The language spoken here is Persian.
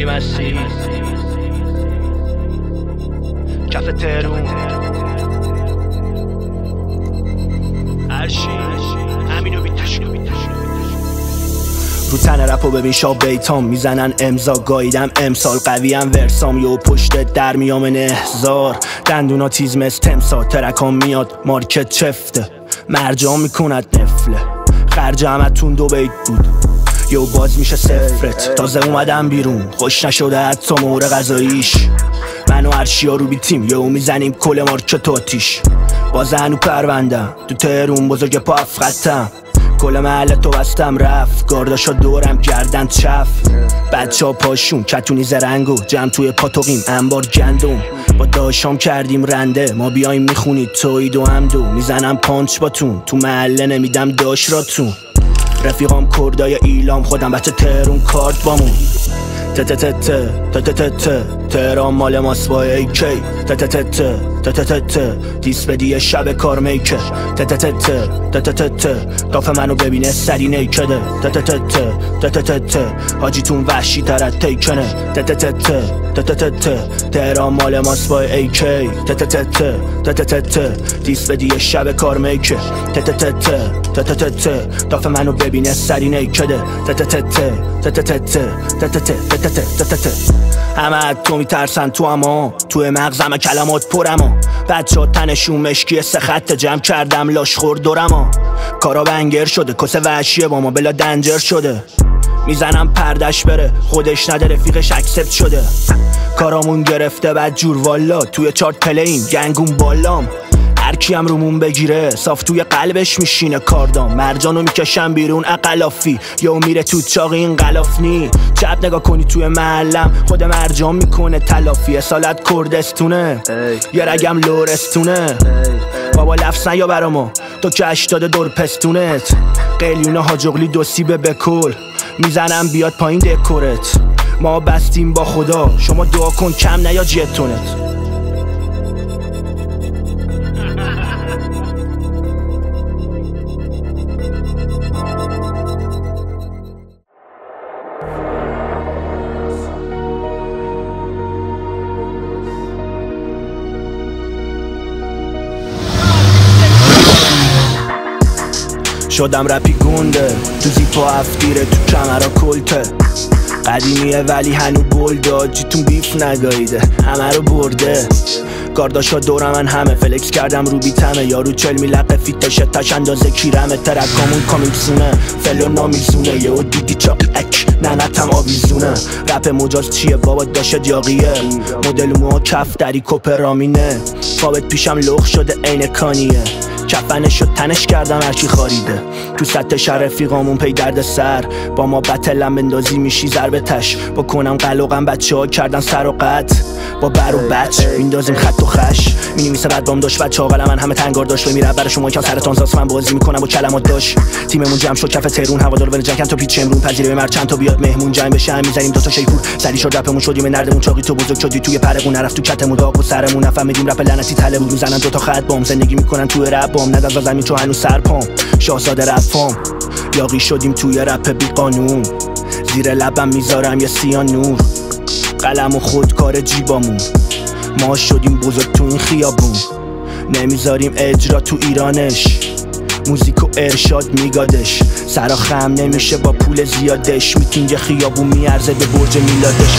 علی مسیح کف تهرون هرشی همینو بیتشو رو تن رپو ببین شاب بیتام میزنن امضا گاییدم امسال قویم ورسام یو پشت در میام نهزار دندونا تیز مثل تمسا ترکام میاد مارکت چفته مرجام میکند نفله خرج همتون 2 بیت بود یو باز میشه صفرت تازه اومدم بیرون خوش نشده حتی مور غذاییش من و هرشیا رو بیتیم یو میزنیم کل مارکت آتیش باز هنو پروندم تو تهرون بزرگ پا افقدتم کل محله تو بستم رفت گارداشا دورم گردن چف بچه ها پاشون کتونی زرنگ و جمع توی پاتوقیم انبار گندم با داشام کردیم رنده ما بیایم میخونید توید و همدو میزنم پانچ باتون تو محله نمیدم داش راتون رفیقام کردای ایلام خودم بچه تهرون کارت بامون تهران مال ماست با ایکی دیس بدی شب کار میکه داف منو ببینه سری نیکده حاجیتون وحشی تر از تیکنه تهران مال ماست با ایکی دیس بدی شب کار میکه داف منو ببینه سری نیکده همه تو میترسن تو اما توی مغزم کلمات پرما بچه ها تنشون مشکی 3 خط جمع کردم لاش خوردورما کارا بنگر شده کسه وحشیه با ما بلا دنجر شده میزنم پردش بره خودش نده رفیقش اکسپت شده کارامون گرفته بد جور والا توی چارت پلین گنگون بالام هرکی هم رومون بگیره صاف توی قلبش میشینه کاردام مرجانو میکشم بیرون اقلافی یا میره تو چاقی این غلافنی چپ نگاه کنی توی محلم خود مرجان میکنه تلافی اصالت کردستونه یه رگم لورستونه بابا لفظن یا برامو تو که 80 دور پستونت قلیونه حاجقلی 2 سیبه بکل میزنم بیاد پایین دکورت ما بستیم با خدا شما دعا کن کم نیا جتونت شدم رپی گونده تو زیپا هفتیره تو کمرا کلته قدیمیه ولی هنو بلده جیتون بیف نگاییده همه رو برده گارداشا دور من همه فلکس کردم رو بیتمه یارو 40 میلقه فیتشه تش اندازه کیرمه ترکامون کامیکسونه فلو نامیزونه یهو دیدی چاقی اک ننتم آویزونه رپ مجاز چیه بابا داشه دیاقیه مدل موها کف دری کپرامینه فابت پیشم لخ شده عین کانیه کفنش شد تنش کردم هرچی خاریده تو سطح شهر رفیقامون پی درد سر با ما بتلم بندازی میشی ضربه تش با کنم قلقم بچه ها کردن سر و قط با بر و بچ میندازیم خط و خش مینویسه بعد بام داشت بچه ها قلم من همه تنگار داشت بمیره برای شما کم سرطان زاست من بازی میکنم با کلمات داشت تیممون جمع شد کف تهرون هوادار ول جنگن تا پیچ امرون پذیره به مرچند تا بیاد مهمون جنگ بشه هم میزنیم 2 تا شیپور سری شد رپمون شدیم نردمون چاقی تو بزرگ شدی توی پرمون نرفت تو کتمون داغ و سرمون نفهمیدیم رپ لعنتی تله بود میزنن 2 تا خط بام زندگی میکنن توی رپ بام نداز زمین تو هنوز سرپام شاهزاده رپام یاقی شدیم توی رپ بی قانون زیر لبم میذارم یه سیانور قلم و خودکار جیبامون ما شدیم بزرگ تو این خیابون نمیذاریم اجرا تو ایرانش موزیک و ارشاد میگادش سرا خم نمیشه با پول زیادش میتینگ خیابون میارزه به برج میلادش